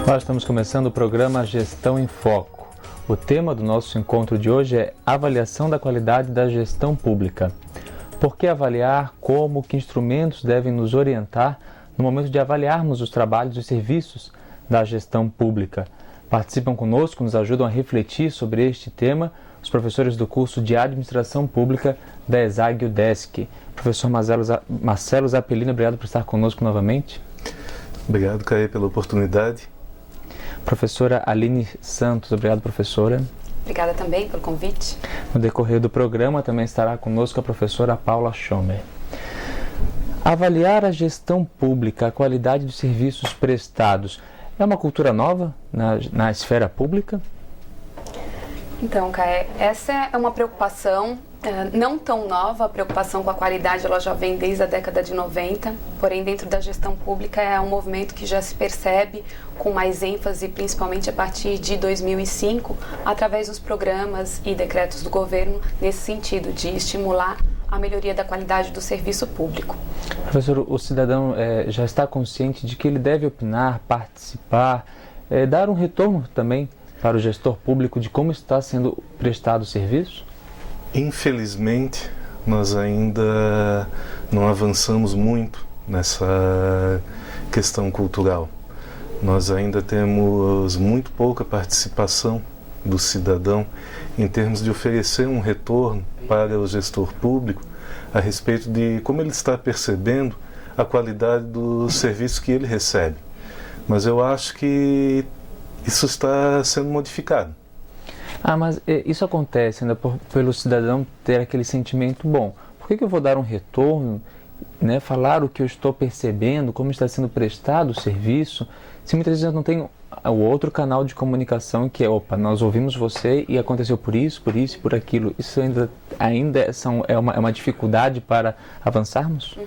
Nós estamos começando o programa Gestão em Foco. O tema do nosso encontro de hoje é avaliação da qualidade da gestão pública. Por que avaliar, como, que instrumentos devem nos orientar no momento de avaliarmos os trabalhos e serviços da gestão pública? Participam conosco, nos ajudam a refletir sobre este tema os professores do curso de Administração Pública da ESAG-UDESC. Professor Marcelo Zappellini, obrigado por estar conosco novamente. Obrigado, Caê, pela oportunidade. Professora Aline Santos, obrigado, professora. Obrigada também pelo convite. No decorrer do programa também estará conosco a professora Paula Schomer. Avaliar a gestão pública, a qualidade dos serviços prestados, é uma cultura nova na esfera pública? Então, Caê, essa é uma preocupação não tão nova. A preocupação com a qualidade ela já vem desde a década de 90, porém dentro da gestão pública é um movimento que já se percebe com mais ênfase, principalmente a partir de 2005, através dos programas e decretos do governo, nesse sentido de estimular a melhoria da qualidade do serviço público. Professor, o cidadão já está consciente de que ele deve opinar, participar, dar um retorno também para o gestor público de como está sendo prestado o serviço? Infelizmente, nós ainda não avançamos muito nessa questão cultural. Nós ainda temos muito pouca participação do cidadão em termos de oferecer um retorno para o gestor público a respeito de como ele está percebendo a qualidade do serviço que ele recebe. Mas eu acho que isso está sendo modificado. Mas isso acontece ainda pelo cidadão ter aquele sentimento bom. Por que eu vou dar um retorno, falar o que eu estou percebendo, como está sendo prestado o serviço, se muitas vezes eu não tenho o outro canal de comunicação que é, nós ouvimos você e aconteceu por isso e por aquilo. Isso ainda é uma dificuldade para avançarmos?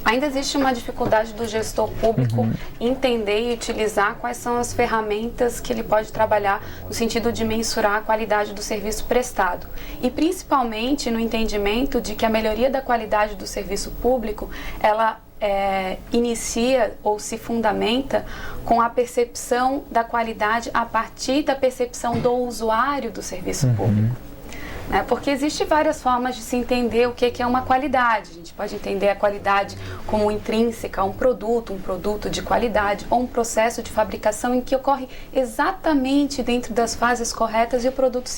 Ainda existe uma dificuldade do gestor público entender e utilizar quais são as ferramentas que ele pode trabalhar no sentido de mensurar a qualidade do serviço prestado. E principalmente no entendimento de que a melhoria da qualidade do serviço público, ela inicia ou se fundamenta com a percepção da qualidade a partir da percepção do usuário do serviço público. Porque existem várias formas de se entender o que é uma qualidade. A gente pode entender a qualidade como intrínseca a um produto de qualidade, ou um processo de fabricação em que ocorre exatamente dentro das fases corretas e o produto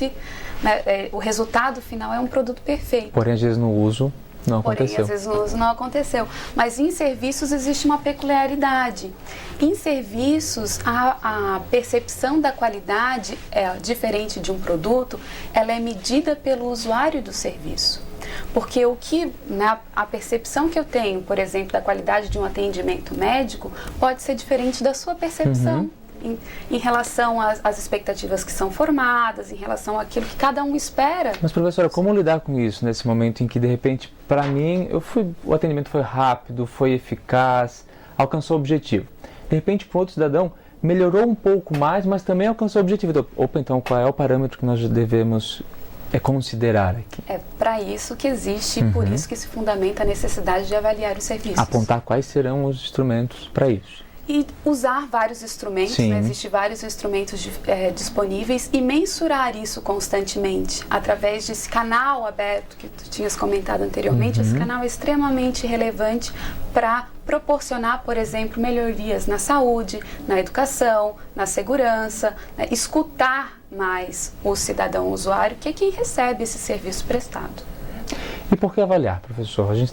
o resultado final é um produto perfeito. Porém, às vezes no uso não aconteceu. Porém, às vezes no uso não aconteceu. Mas em serviços existe uma peculiaridade. Em serviços, a percepção da qualidade é diferente de um produto, ela é medida pelo usuário do serviço. Porque a percepção que eu tenho, por exemplo, da qualidade de um atendimento médico, pode ser diferente da sua percepção. Em relação às expectativas que são formadas, em relação àquilo que cada um espera. Mas, professora, como lidar com isso nesse momento em que, de repente, para mim, o atendimento foi rápido, foi eficaz, alcançou o objetivo. De repente, para outro cidadão, melhorou um pouco mais, mas também alcançou o objetivo. Então, qual é o parâmetro que nós devemos considerar aqui? É para isso que existe e por isso que se fundamenta a necessidade de avaliar os serviços. Apontar quais serão os instrumentos para isso. E usar vários instrumentos, existem vários instrumentos disponíveis e mensurar isso constantemente através desse canal aberto que tu tinhas comentado anteriormente. Esse canal é extremamente relevante para proporcionar, por exemplo, melhorias na saúde, na educação, na segurança, escutar mais o cidadão usuário, que é quem recebe esse serviço prestado. E por que avaliar, professor? A gente,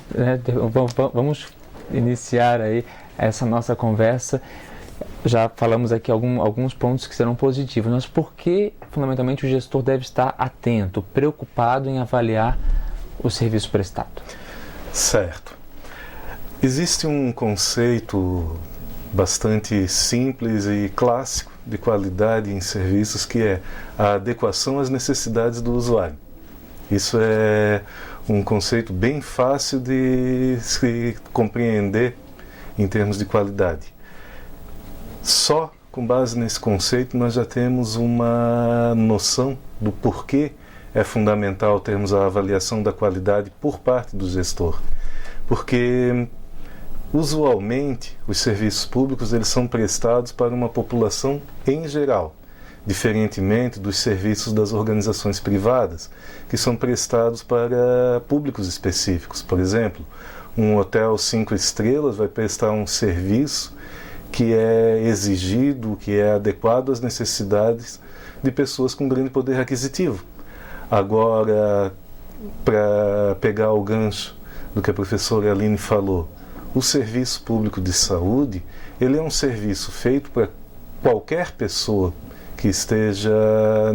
vamos iniciar aí essa nossa conversa. Já falamos aqui alguns pontos que serão positivos, mas por que, fundamentalmente, o gestor deve estar atento, preocupado em avaliar o serviço prestado? Certo. Existe um conceito bastante simples e clássico de qualidade em serviços, que é a adequação às necessidades do usuário. Isso é um conceito bem fácil de se compreender em termos de qualidade. Só com base nesse conceito nós já temos uma noção do porquê é fundamental termos a avaliação da qualidade por parte do gestor. Porque Usualmente, os serviços públicos eles são prestados para uma população em geral, diferentemente dos serviços das organizações privadas, que são prestados para públicos específicos. Por exemplo, um hotel 5 estrelas vai prestar um serviço que é exigido, que é adequado às necessidades de pessoas com grande poder aquisitivo. Agora, para pegar o gancho do que a professora Aline falou, o serviço público de saúde, ele é um serviço feito para qualquer pessoa que esteja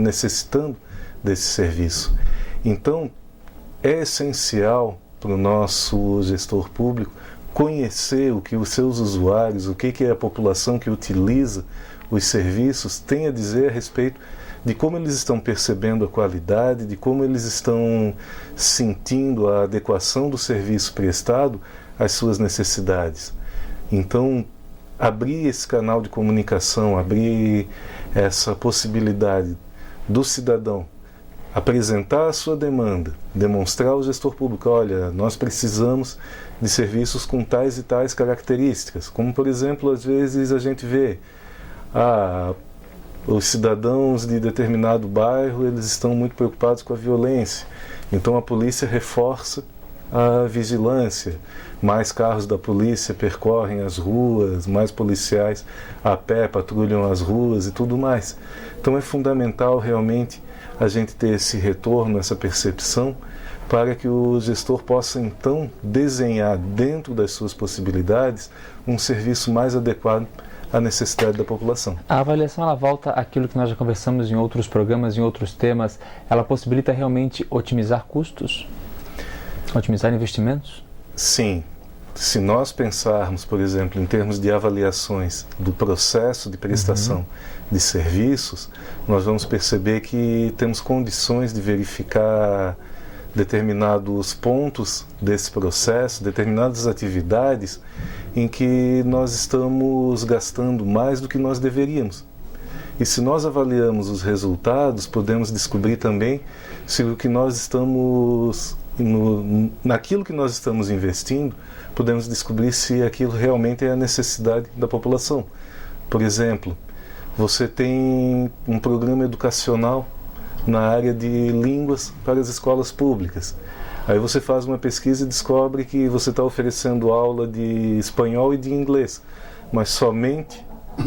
necessitando desse serviço. Então, é essencial para o nosso gestor público conhecer o que os seus usuários, o que é a população que utiliza os serviços tem a dizer a respeito de como eles estão percebendo a qualidade, de como eles estão sentindo a adequação do serviço prestado às suas necessidades. Então, abrir esse canal de comunicação, abrir essa possibilidade do cidadão apresentar a sua demanda, demonstrar ao gestor público, olha, nós precisamos de serviços com tais e tais características, como por exemplo, às vezes a gente vê os cidadãos de determinado bairro, eles estão muito preocupados com a violência, então a polícia reforça a vigilância, mais carros da polícia percorrem as ruas, mais policiais a pé patrulham as ruas e tudo mais. Então é fundamental realmente a gente ter esse retorno, essa percepção, para que o gestor possa então desenhar dentro das suas possibilidades um serviço mais adequado à necessidade da população. A avaliação ela volta àquilo que nós já conversamos em outros programas, em outros temas, ela possibilita realmente otimizar custos? Otimizar investimentos? Sim. Se nós pensarmos, por exemplo, em termos de avaliações do processo de prestação de serviços, nós vamos perceber que temos condições de verificar determinados pontos desse processo, determinadas atividades em que nós estamos gastando mais do que nós deveríamos. E se nós avaliamos os resultados, podemos descobrir também se o que nós estamos naquilo que nós estamos investindo, podemos descobrir se aquilo realmente é a necessidade da população. Por exemplo, você tem um programa educacional na área de línguas para as escolas públicas. Aí você faz uma pesquisa e descobre que você está oferecendo aula de espanhol e de inglês, mas somente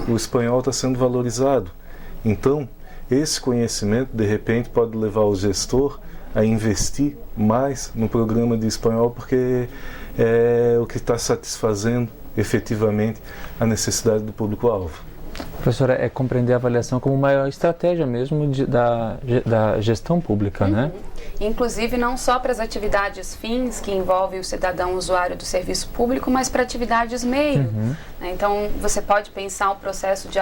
o espanhol está sendo valorizado. Então, esse conhecimento, de repente, pode levar o gestor a investir mais no programa de espanhol, porque é o que está satisfazendo efetivamente a necessidade do público-alvo. Professora, é compreender a avaliação como uma estratégia mesmo da gestão pública, né? Inclusive não só para as atividades fins que envolvem o cidadão usuário do serviço público, mas para atividades meio. Então, você pode pensar o processo de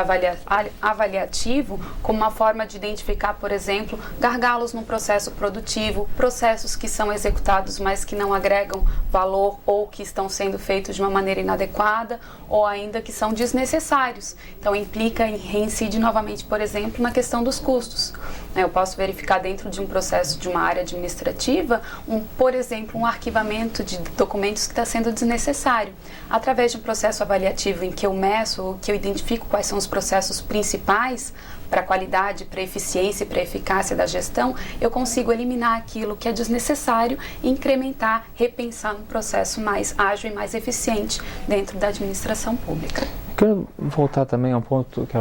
avaliativo como uma forma de identificar, por exemplo, gargalos no processo produtivo, processos que são executados, mas que não agregam valor ou que estão sendo feitos de uma maneira inadequada ou ainda que são desnecessários. Então, reincide novamente, por exemplo, na questão dos custos. Eu posso verificar dentro de um processo de uma área administrativa, por exemplo, um arquivamento de documentos que está sendo desnecessário. Através de um processo avaliativo em que eu meço, que eu identifico quais são os processos principais para a qualidade, para a eficiência e para a eficácia da gestão, eu consigo eliminar aquilo que é desnecessário e incrementar, repensar um processo mais ágil e mais eficiente dentro da administração pública. Quero voltar também a um ponto que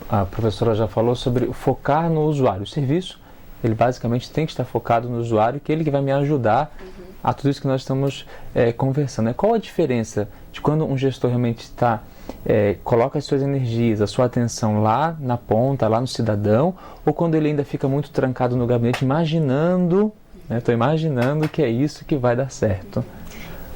a professora já falou sobre focar no usuário. O serviço, ele basicamente tem que estar focado no usuário, que ele que vai me ajudar a tudo isso que nós estamos conversando. Qual a diferença de quando um gestor realmente coloca as suas energias, a sua atenção lá na ponta, lá no cidadão, ou quando ele ainda fica muito trancado no gabinete imaginando, estou imaginando que é isso que vai dar certo?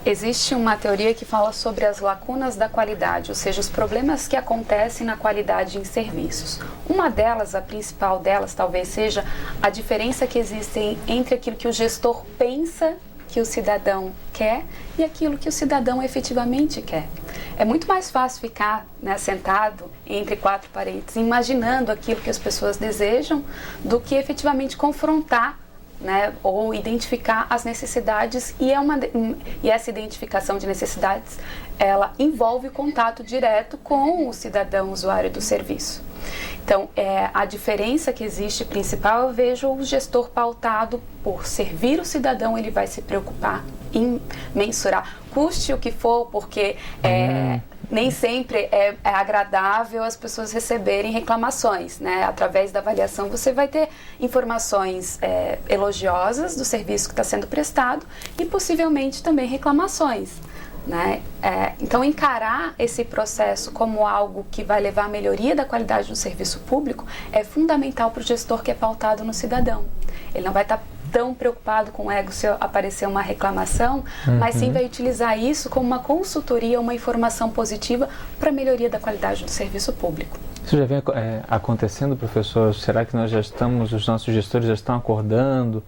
Existe uma teoria que fala sobre as lacunas da qualidade, ou seja, os problemas que acontecem na qualidade em serviços. Uma delas, a principal delas, talvez seja a diferença que existe entre aquilo que o gestor pensa que o cidadão quer e aquilo que o cidadão efetivamente quer. É muito mais fácil ficar sentado entre quatro paredes, imaginando aquilo que as pessoas desejam, do que efetivamente confrontar né, ou identificar as necessidades, e essa identificação de necessidades, ela envolve contato direto com o cidadão usuário do serviço. Então, a diferença que existe principal, eu vejo o gestor pautado por servir o cidadão, ele vai se preocupar em mensurar, custe o que for, porque nem sempre é agradável as pessoas receberem reclamações, né? Através da avaliação você vai ter informações elogiosas do serviço que está sendo prestado e possivelmente também reclamações, né? Então, encarar esse processo como algo que vai levar à melhoria da qualidade do serviço público é fundamental para o gestor que é pautado no cidadão. Ele não vai estar tão preocupado com o ego se aparecer uma reclamação, mas sim vai utilizar isso como uma consultoria, uma informação positiva para a melhoria da qualidade do serviço público. Isso já vem acontecendo, professor? Será que os nossos gestores já estão acordando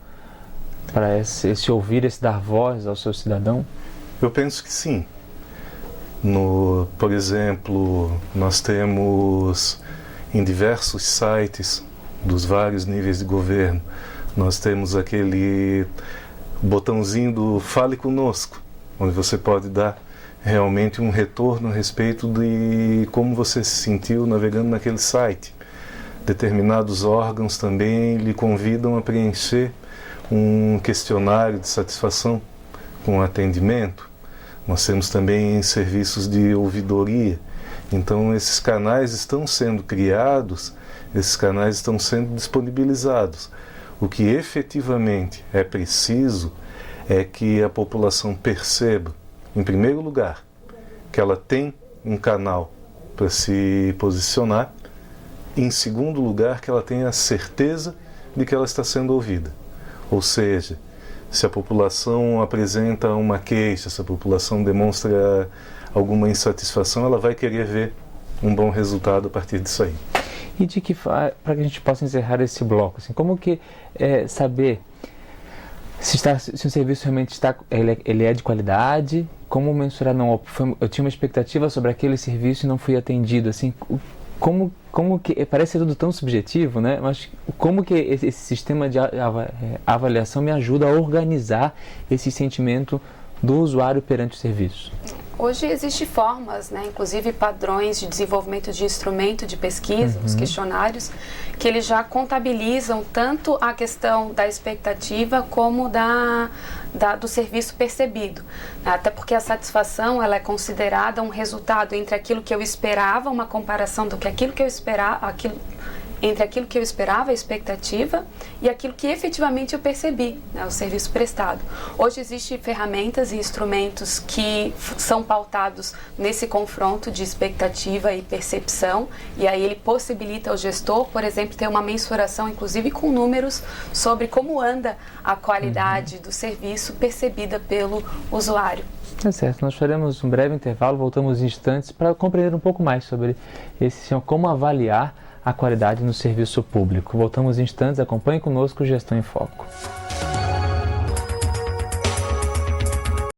para esse ouvir, esse dar voz ao seu cidadão? Eu penso que sim. Por exemplo, nós temos em diversos sites dos vários níveis de governo, nós temos aquele botãozinho do Fale Conosco, onde você pode dar realmente um retorno a respeito de como você se sentiu navegando naquele site. Determinados órgãos também lhe convidam a preencher um questionário de satisfação com atendimento. Nós temos também serviços de ouvidoria. Então, esses canais estão sendo criados, esses canais estão sendo disponibilizados. O que efetivamente é preciso é que a população perceba, em primeiro lugar, que ela tem um canal para se posicionar, e, em segundo lugar, que ela tenha a certeza de que ela está sendo ouvida. Ou seja, se a população apresenta uma queixa, se a população demonstra alguma insatisfação, ela vai querer ver um bom resultado a partir disso aí. E para que a gente possa encerrar esse bloco, assim, como que saber se o serviço realmente ele é de qualidade, como mensurar, não, eu tinha uma expectativa sobre aquele serviço e não fui atendido, assim, como que, parece ser tudo tão subjetivo, né? Mas como que esse sistema de avaliação me ajuda a organizar esse sentimento do usuário perante o serviço? Hoje existem formas, né, inclusive padrões de desenvolvimento de instrumento de pesquisa, os questionários, que eles já contabilizam tanto a questão da expectativa como do serviço percebido. Até porque a satisfação ela é considerada um resultado entre aquilo que eu esperava, uma comparação do que aquilo que eu esperava, entre aquilo que eu esperava, a expectativa, e aquilo que efetivamente eu percebi, né, o serviço prestado. Hoje existem ferramentas e instrumentos que são pautados nesse confronto de expectativa e percepção, e aí ele possibilita ao gestor, por exemplo, ter uma mensuração, inclusive com números, sobre como anda a qualidade do serviço percebida pelo usuário. Tá certo, nós faremos um breve intervalo, voltamos em instantes para compreender um pouco mais sobre como avaliar a qualidade no serviço público. Voltamos em instantes, acompanhe conosco o Gestão em Foco.